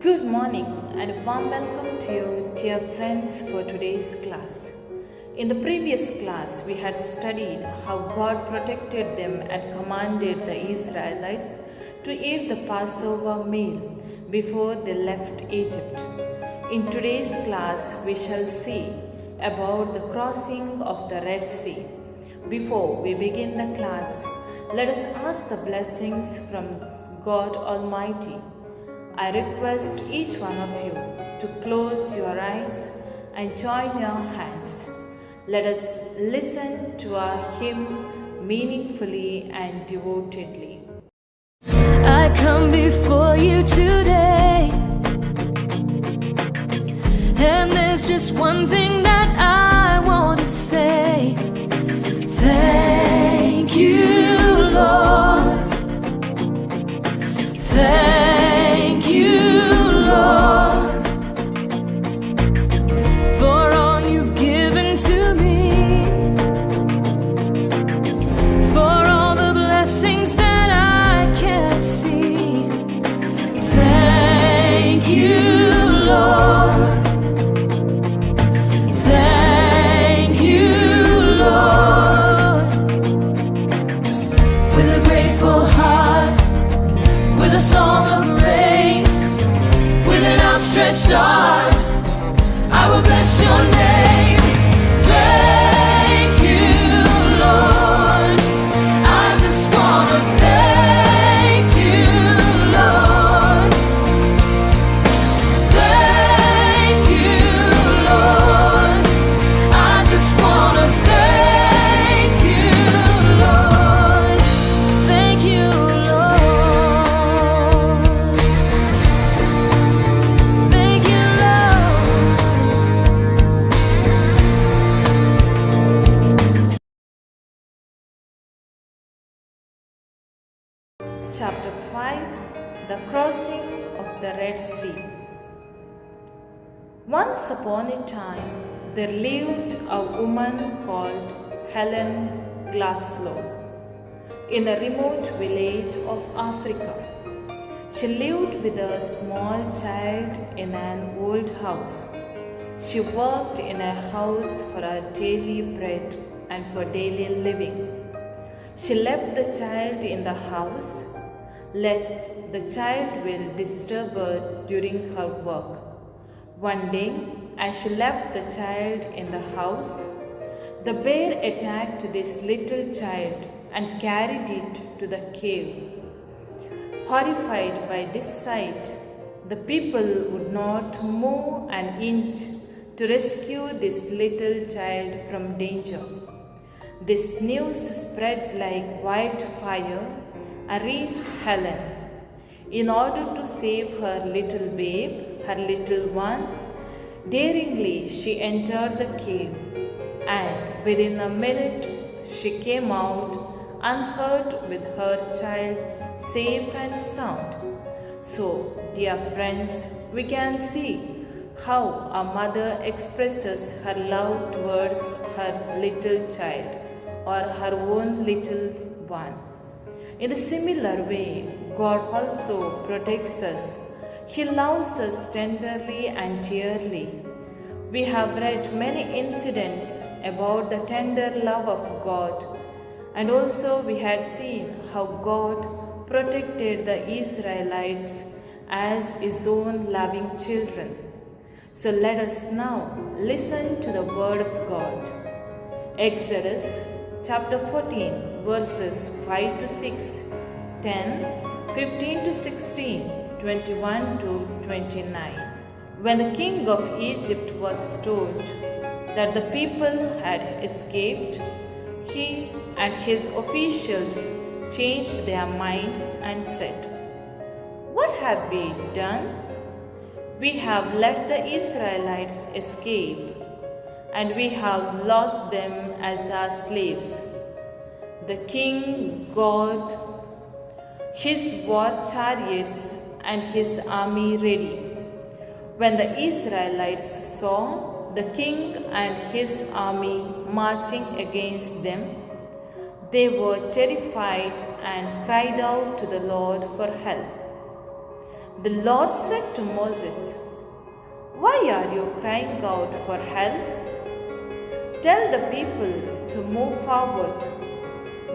Good morning and a warm welcome to you, dear friends, for today's class. In the previous class, we had studied how God protected them and commanded the Israelites to eat the Passover meal before they left Egypt. In today's class, we shall see about the crossing of the Red Sea. Before we begin the class, let us ask the blessings from God Almighty. I request each one of you to close your eyes and join your hands. Let us listen to our hymn meaningfully and devotedly. I come before you today, and there's just one thing that I want to say. Thank you, Lord. Thank you, Lord, for all you've given to me, for all the blessings that I can't see. Thank you, Lord. Thank you, Lord. With a grateful heart, with a song of praise, with an outstretched arm, I will bless your name. Thank you, Lord. I just want to thank you, Lord. Thank you, Lord. I just want to thank you, Lord. Thank you, Lord. Thank you, Lord. Chapter 5, The Crossing of the Red Sea. Once upon a time, there lived a woman called Helen Glasgow in a remote village of Africa. She lived with a small child in an old house. She worked in a house for her daily bread and for daily living. She left the child in the house lest the child will disturb her during her work. One day, as she left the child in the house, the bear attacked this little child and carried it to the cave. Horrified by this sight, the people would not move an inch to rescue this little child from danger. This news spread like wildfire and reached Helen. In order to save her little babe, her little one, daringly she entered the cave, and within a minute she came out unhurt with her child safe and sound. So, dear friends, we can see how a mother expresses her love towards her little child or her own little one. In a similar way, God also protects us. He loves us tenderly and dearly. We have read many incidents about the tender love of God, and also we had seen how God protected the Israelites as His own loving children. So let us now listen to the Word of God. Exodus chapter 14, verses 5 to 6, 10, 15 to 16, 21 to 29. When the king of Egypt was told that the people had escaped, he and his officials changed their minds and said, "What have we done? We have let the Israelites escape, and we have lost them as our slaves." The king got his war chariots and his army ready. When the Israelites saw the king and his army marching against them, they were terrified and cried out to the Lord for help. The Lord said to Moses, "Why are you crying out for help? Tell the people to move forward.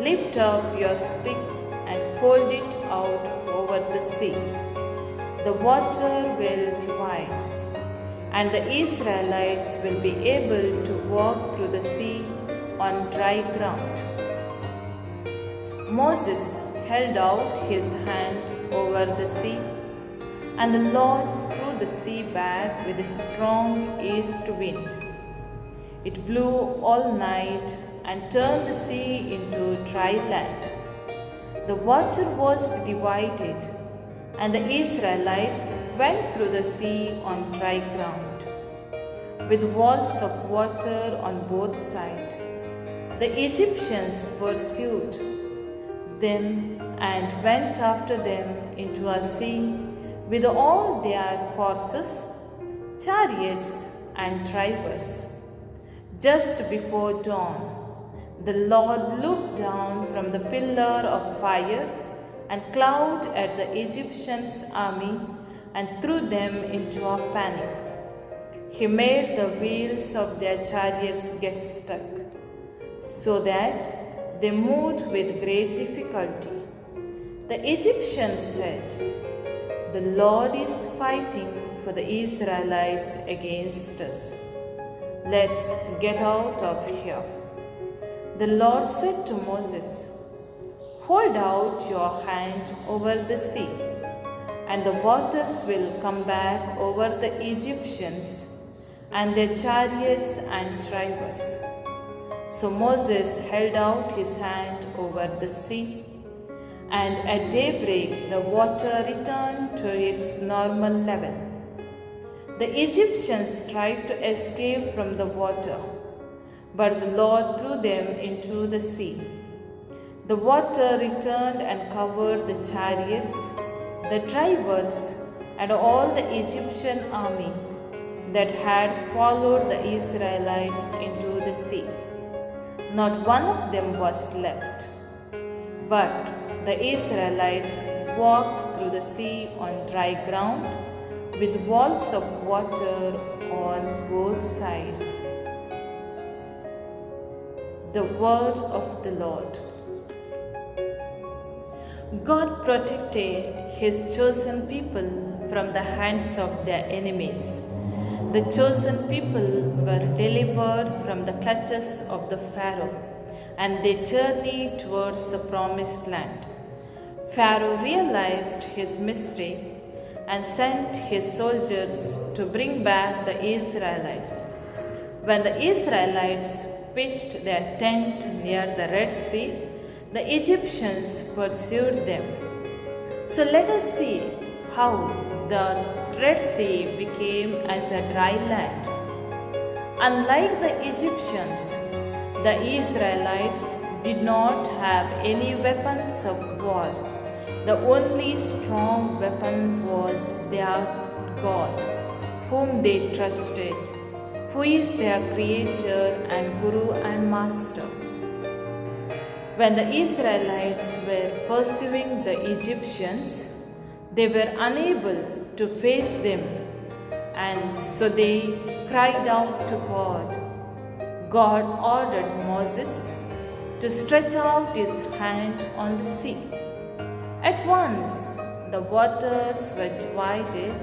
Lift up your stick and hold it out over the sea. The water will divide, and the Israelites will be able to walk through the sea on dry ground." Moses held out his hand over the sea, and the Lord threw the sea back with a strong east wind. It blew all night and turned the sea into dry land. The water was divided, and the Israelites went through the sea on dry ground, with walls of water on both sides. The Egyptians pursued them and went after them into a sea with all their horses, chariots, and drivers. Just before dawn, the Lord looked down from the pillar of fire and cloud at the Egyptians' army and threw them into a panic. He made the wheels of their chariots get stuck, so that they moved with great difficulty. The Egyptians said, "The Lord is fighting for the Israelites against us. Let's get out of here." The Lord said to Moses, "Hold out your hand over the sea, and the waters will come back over the Egyptians and their chariots and drivers." So Moses held out his hand over the sea, and at daybreak the water returned to its normal level. The Egyptians tried to escape from the water, but the Lord threw them into the sea. The water returned and covered the chariots, the drivers, and all the Egyptian army that had followed the Israelites into the sea. Not one of them was left. But the Israelites walked through the sea on dry ground with walls of water on both sides. The word of the Lord. God protected His chosen people from the hands of their enemies. The chosen people were delivered from the clutches of the Pharaoh, and they journeyed towards the promised land. Pharaoh realized his mistake and sent his soldiers to bring back the Israelites. When the Israelites pitched their tent near the Red Sea, the Egyptians pursued them. So let us see how the Red Sea became as a dry land. Unlike the Egyptians, the Israelites did not have any weapons of war. The only strong weapon was their God, whom they trusted, who is their creator and guru and master. When the Israelites were pursuing the Egyptians, they were unable to face them, and so they cried out to God. God ordered Moses to stretch out his hand on the sea. At once the waters were divided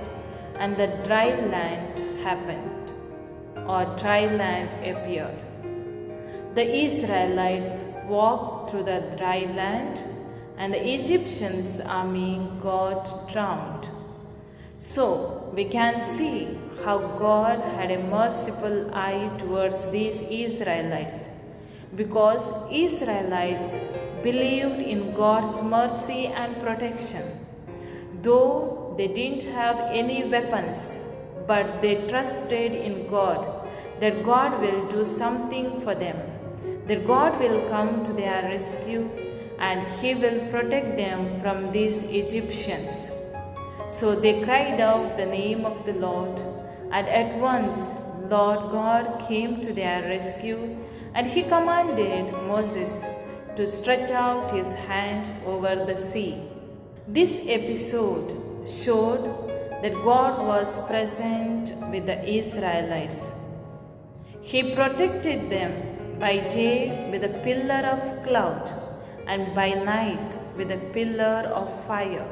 and the dry land happened, or dry land appeared. The Israelites walked through the dry land, and the Egyptians' army got drowned. So we can see how God had a merciful eye towards these Israelites, because Israelites believed in God's mercy and protection. Though they didn't have any weapons, but they trusted in God, that God will do something for them, that God will come to their rescue and He will protect them from these Egyptians. So they cried out the name of the Lord, and at once Lord God came to their rescue, and He commanded Moses to stretch out his hand over the sea. This episode showed that God was present with the Israelites. He protected them by day with a pillar of cloud and by night with a pillar of fire.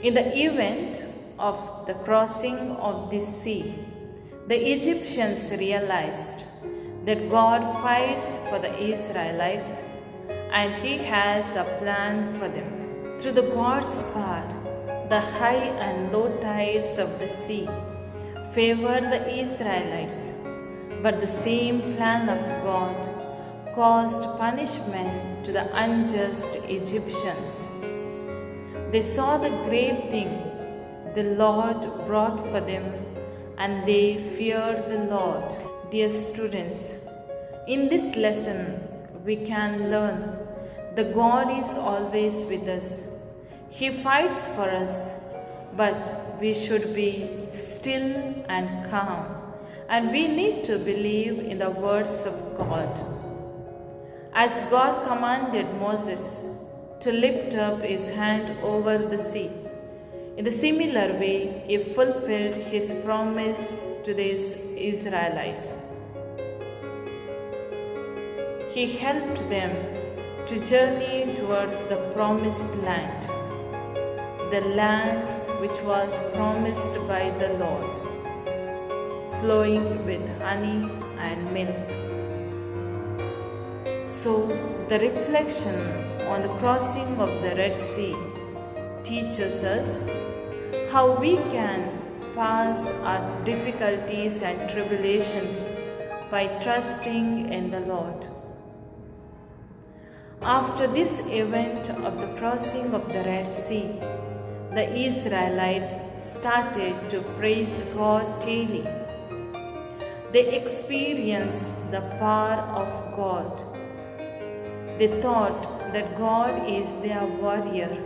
In the event of the crossing of this sea, the Egyptians realized that God fights for the Israelites and He has a plan for them. Through the God's power, the high and low tides of the sea favored the Israelites, but the same plan of God caused punishment to the unjust Egyptians. They saw the great thing the Lord brought for them, and they feared the Lord. Dear students, in this lesson we can learn that God is always with us. He fights for us, but we should be still and calm, and we need to believe in the words of God. As God commanded Moses to lift up his hand over the sea, in a similar way, He fulfilled His promise to these Israelites. He helped them to journey towards the promised land, the land which was promised by the Lord, flowing with honey and milk. So, the reflection on the crossing of the Red Sea teaches us how we can pass our difficulties and tribulations by trusting in the Lord. After this event of the crossing of the Red Sea, the Israelites started to praise God daily. They experienced the power of God. They thought that God is their warrior,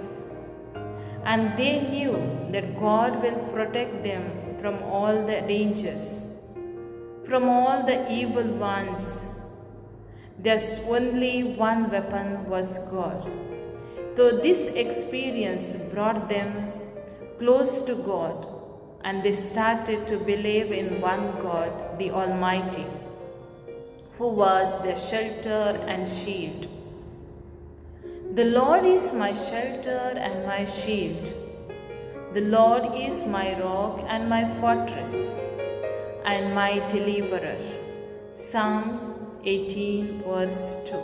and they knew that God will protect them from all the dangers, from all the evil ones. There's only one weapon was God. So this experience brought them close to God, and they started to believe in one God, the Almighty, who was their shelter and shield. The Lord is my shelter and my shield. The Lord is my rock and my fortress and my deliverer. Psalm 18 verse 2.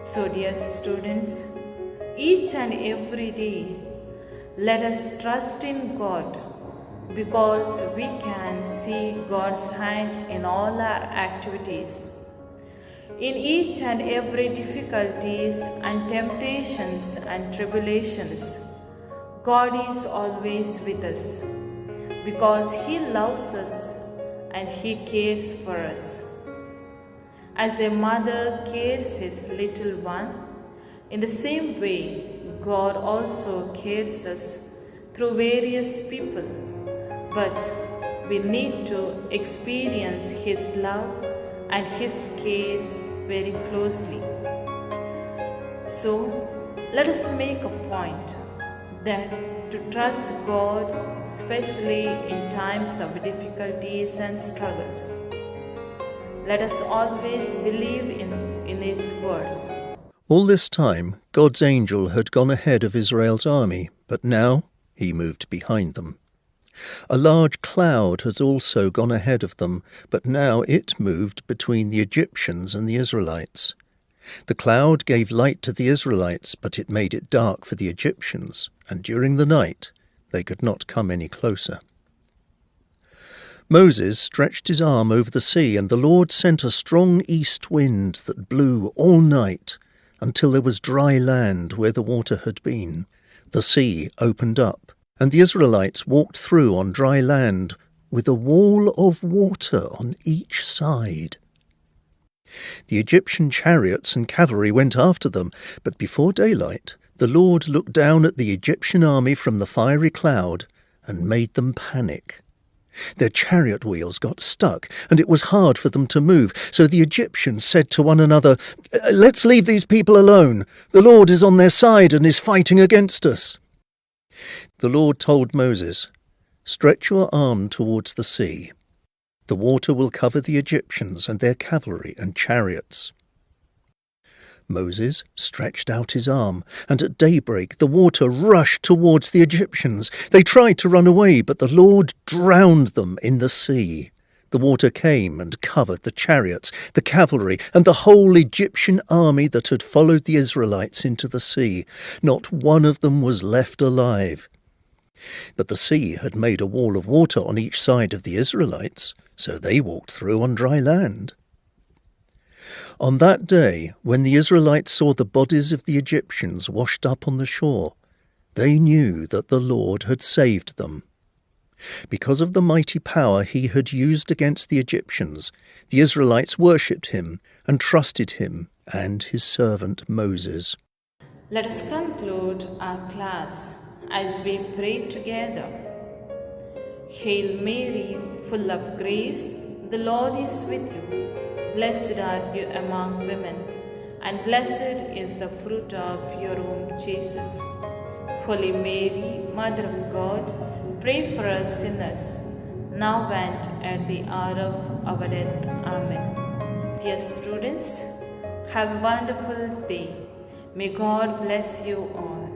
So dear students, each and every day, let us trust in God, because we can see God's hand in all our activities. In each and every difficulties and temptations and tribulations, God is always with us, because He loves us and He cares for us. As a mother cares his little one, in the same way, God also cares us through various people, but we need to experience His love and His care very closely. So, let us make a point that to trust God, especially in times of difficulties and struggles. Let us always believe in His words. All this time, God's angel had gone ahead of Israel's army, but now He moved behind them. A large cloud had also gone ahead of them, but now it moved between the Egyptians and the Israelites. The cloud gave light to the Israelites, but it made it dark for the Egyptians, and during the night they could not come any closer. Moses stretched his arm over the sea, and the Lord sent a strong east wind that blew all night until there was dry land where the water had been. The sea opened up, and the Israelites walked through on dry land with a wall of water on each side. The Egyptian chariots and cavalry went after them, but before daylight the Lord looked down at the Egyptian army from the fiery cloud and made them panic. Their chariot wheels got stuck, and it was hard for them to move, so the Egyptians said to one another, "Let's leave these people alone. The Lord is on their side and is fighting against us." The Lord told Moses, "Stretch your arm towards the sea. The water will cover the Egyptians and their cavalry and chariots." Moses stretched out his arm, and at daybreak the water rushed towards the Egyptians. They tried to run away, but the Lord drowned them in the sea. The water came and covered the chariots, the cavalry, and the whole Egyptian army that had followed the Israelites into the sea. Not one of them was left alive. But the sea had made a wall of water on each side of the Israelites, so they walked through on dry land. On that day, when the Israelites saw the bodies of the Egyptians washed up on the shore, they knew that the Lord had saved them. Because of the mighty power he had used against the Egyptians, the Israelites worshipped him and trusted him and his servant Moses. Let us conclude our class as we pray together. Hail Mary, full of grace, the Lord is with you. Blessed are you among women, and blessed is the fruit of your womb, Jesus. Holy Mary, Mother of God, pray for us sinners, now and at the hour of our death. Amen. Dear students, have a wonderful day. May God bless you all.